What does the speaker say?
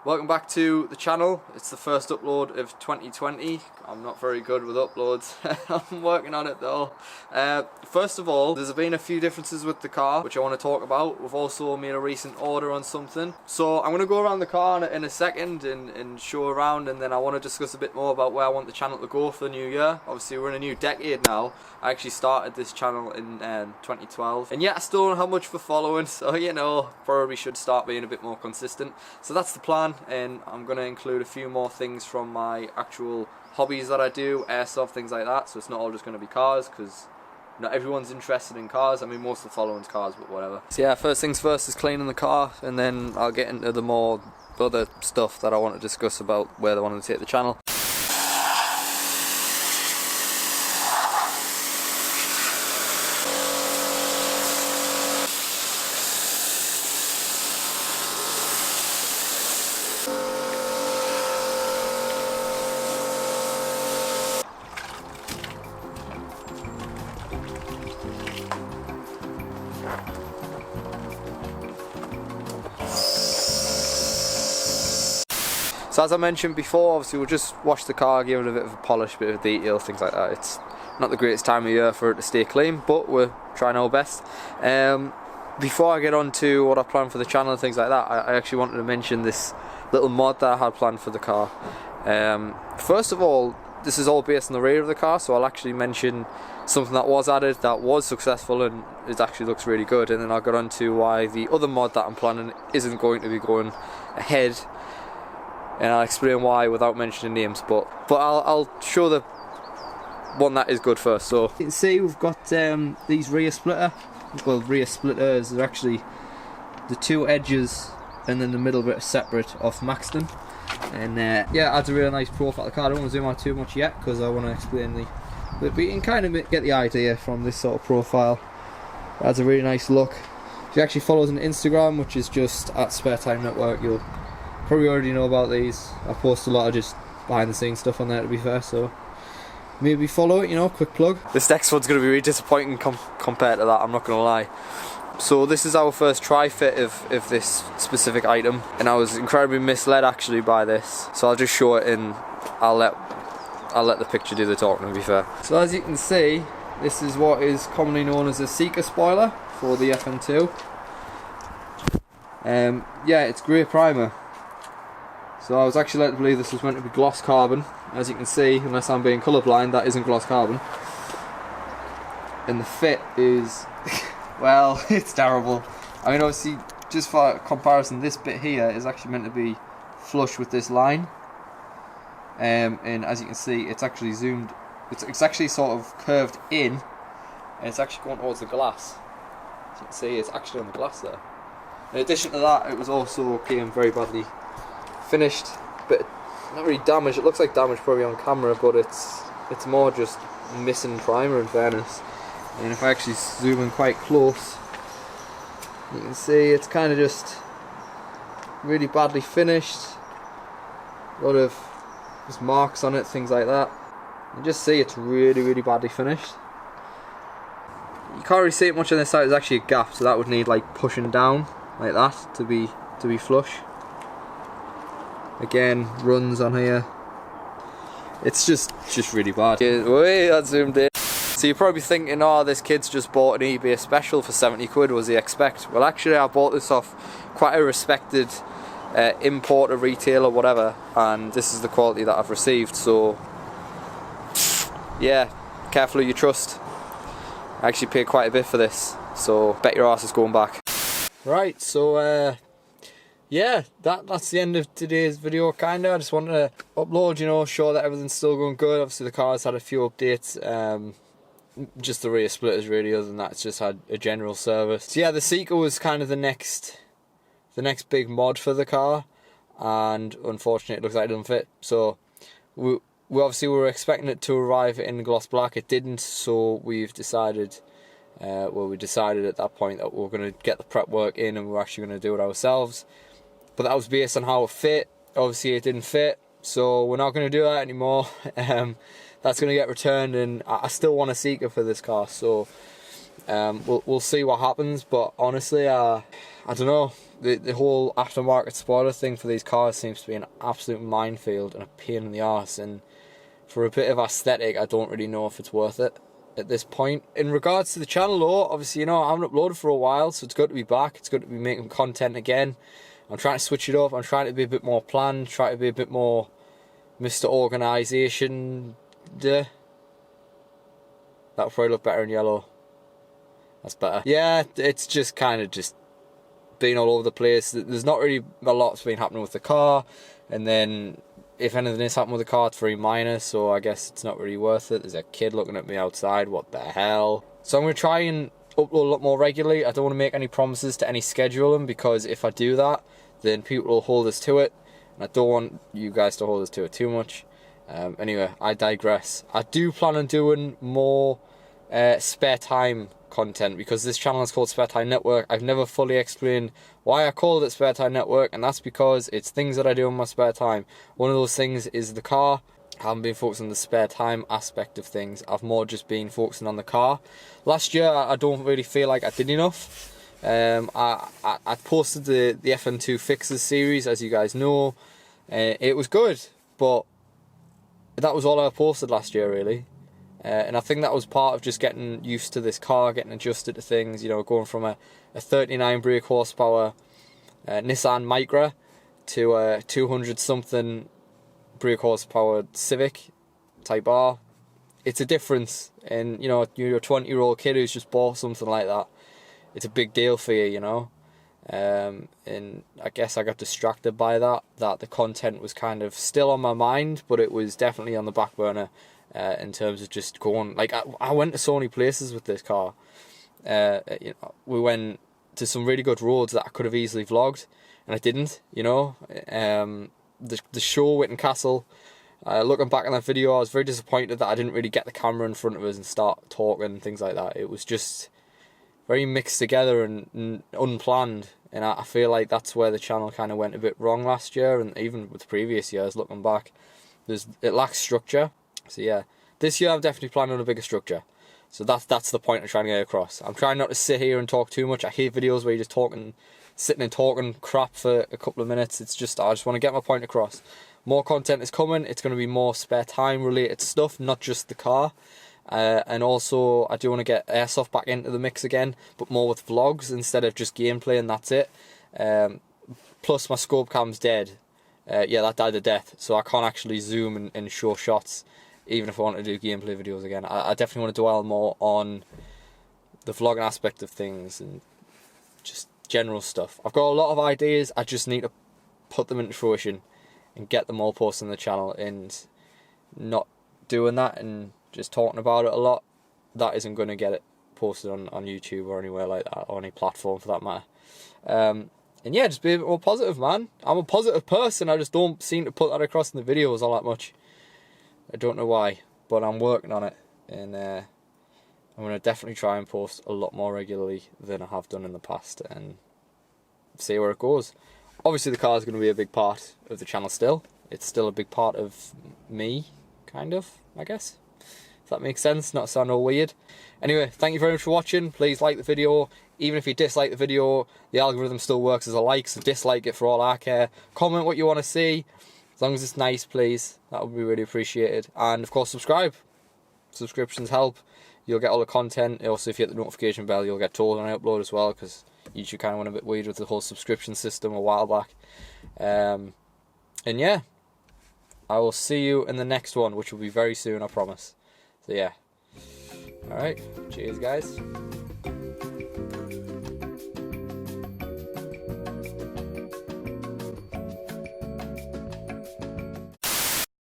Welcome back to the channel. It's the first upload of 2020. I'm not very good with uploads. I'm working on it though. First of all, there's been a few differences with the car which I want to talk about. We've also made a recent order on something. So I'm going to go around the car in a second and show around, and then I want to discuss a bit more about where I want the channel to go for the new year. Obviously we're in a new decade now. I actually started this channel in 2012. And yeah, I still don't have much for following, so you know, probably should start being a bit more consistent. So that's the plan, and I'm going to include a few more things from my actual hobbies that I do, airsoft, things like that. So it's not all just going to be cars, because not everyone's interested in cars. I mean, most of the following's cars, but whatever. So yeah, first things first is cleaning the car, and then I'll get into the more other stuff that I want to discuss about where I want to take the channel. So as I mentioned before, obviously we'll just wash the car, give it a bit of a polish, bit of detail, things like that. It's not the greatest time of year for it to stay clean, but we're trying our best. Before I get on to what I plan for the channel and things like that, I actually wanted to mention this little mod that I had planned for the car. First of all, this is all based on the rear of the car, so I'll actually mention something that was added that was successful and it actually looks really good, and then I'll get on to why the other mod that I'm planning isn't going to be going ahead. And I'll explain why without mentioning names, but I'll show the one that is good first. So you can see we've got these rear splitters. Are actually the two edges and then the middle bit are separate off Maxton, and yeah, adds a really nice profile to the car. I don't want to zoom out too much yet because I want to explain but you can kind of get the idea from this sort of profile. It adds a really nice look. If you actually follow us on Instagram, which is just @SpareTimeNetwork, you'll probably already know about these. I post a lot of just behind the scenes stuff on there, to be fair, so maybe follow it, you know, quick plug. This next one's going to be really disappointing compared to that, I'm not going to lie. So this is our first try fit of this specific item, and I was incredibly misled actually by this, so I'll just show it and I'll let the picture do the talking, to be fair. So as you can see, this is what is commonly known as a Seeker spoiler for the FN2. Yeah, it's grey primer. So I was actually led to believe this was meant to be gloss carbon. As you can see, unless I'm being colourblind, that isn't gloss carbon. And the fit is, well, it's terrible. I mean, obviously, just for comparison, this bit here is actually meant to be flush with this line. And as you can see, it's actually zoomed, it's actually sort of curved in, and it's actually going towards the glass. As you can see, it's actually on the glass there. In addition to that, it was also came very badly finished, but not really damaged. It looks like damage probably on camera, but it's more just missing primer, in fairness. And if I actually zoom in quite close, you can see it's kind of just really badly finished. A lot of just marks on it, things like that. You just see it's really badly finished. You can't really see it much on this side. There's actually a gap, so that would need like pushing down like that to be flush. Again, runs on here. It's just really bad. Wait, that zoomed in. So you're probably thinking, oh, this kid's just bought an eBay special for 70 quid, what does he expect? Well, actually I bought this off quite a respected importer, retailer, whatever, and this is the quality that I've received, so yeah, careful who you trust. I actually paid quite a bit for this, so bet your ass is going back. Right, so yeah, that's the end of today's video, kinda. I just wanted to upload, you know, show that everything's still going good. Obviously the car's had a few updates, just the rear splitters really. Other than that, it's just had a general service. So yeah, the Seeker was kind of the next big mod for the car, and unfortunately it looks like it doesn't fit. So we obviously were expecting it to arrive in gloss black. It didn't, so we've decided, we decided at that point that we were going to get the prep work in and we were actually going to do it ourselves. But that was based on how it fit. Obviously it didn't fit, so we're not going to do that anymore. That's going to get returned, and I still want a Seeker for this car, so we'll see what happens. But honestly, I don't know, the whole aftermarket spoiler thing for these cars seems to be an absolute minefield and a pain in the arse, and for a bit of aesthetic I don't really know if it's worth it at this point. In regards to the channel though, obviously, you know, I haven't uploaded for a while, so it's good to be back, it's good to be making content again. I'm trying to switch it up, I'm trying to be a bit more planned, try to be a bit more Mr. Organisation. That would probably look better in yellow. That's better. Yeah, it's just kind of just been all over the place. There's not really a lot that's been happening with the car, and then if anything is happening with the car, it's very minor, so I guess it's not really worth it. There's a kid looking at me outside, what the hell. So I'm going to try and upload a lot more regularly. I don't want to make any promises to any scheduling, because if I do that, then people will hold us to it, and I don't want you guys to hold us to it too much. Anyway, I digress. I do plan on doing more spare time content, because this channel is called Spare Time Network. I've never fully explained why I call it Spare Time Network, and that's because it's things that I do in my spare time. One of those things is the car. I haven't been focusing on the spare time aspect of things. I've more just been focusing on the car. Last year I don't really feel like I did enough. I posted the FM2 Fixes series, as you guys know. It was good, but that was all I posted last year really. And I think that was part of just getting used to this car, getting adjusted to things, you know, going from a 39 brake horsepower Nissan Micra to a 200 something brake horsepower Civic Type R. It's a difference, and you know, you're a 20-year-old kid who's just bought something like that. It's a big deal for you, you know. And I guess I got distracted by that the content was kind of still on my mind, but it was definitely on the back burner. In terms of just going, like, I went to so many places with this car. You know, we went to some really good roads that I could have easily vlogged, and I didn't, you know. The show Whitton Castle, looking back on that video, I was very disappointed that I didn't really get the camera in front of us and start talking and things like that. It was just very mixed together and unplanned, and I feel like that's where the channel kind of went a bit wrong last year, and even with previous years looking back. It lacks structure. So yeah, this year I'm definitely planning on a bigger structure. So that's the point I'm trying to get across. I'm trying not to sit here and talk too much. I hate videos where you're just sitting and talking crap for a couple of minutes. It's just, I just want to get my point across. More content is coming. It's going to be more spare time related stuff, not just the car. And also, I do want to get Airsoft back into the mix again, but more with vlogs instead of just gameplay, and that's it. Plus my scope cam's dead. Yeah, that died a death, so I can't actually zoom and show shots, even if I want to do gameplay videos again. I definitely want to dwell more on the vlogging aspect of things and just general stuff. I've got a lot of ideas, I just need to put them into fruition and get them all posted on the channel, and not doing that and just talking about it a lot, that isn't going to get it posted on YouTube or anywhere like that, or any platform for that matter. And yeah, just be a bit more positive, man. I'm a positive person, I just don't seem to put that across in the videos all that much. I don't know why, but I'm working on it, and I'm going to definitely try and post a lot more regularly than I have done in the past, and see where it goes. Obviously the car is going to be a big part of the channel still. It's still a big part of me, kind of, I guess. If that makes sense, not to sound all weird. Anyway, thank you very much for watching. Please like the video. Even if you dislike the video, the algorithm still works as a like, so dislike it for all I care. Comment what you want to see. As long as it's nice, please. That would be really appreciated. And of course, subscribe. Subscriptions help. You'll get all the content. Also, if you hit the notification bell, you'll get told when I upload as well, because YouTube kind of went a bit weird with the whole subscription system a while back. And yeah, I will see you in the next one, which will be very soon, I promise. So yeah. Alright, cheers guys.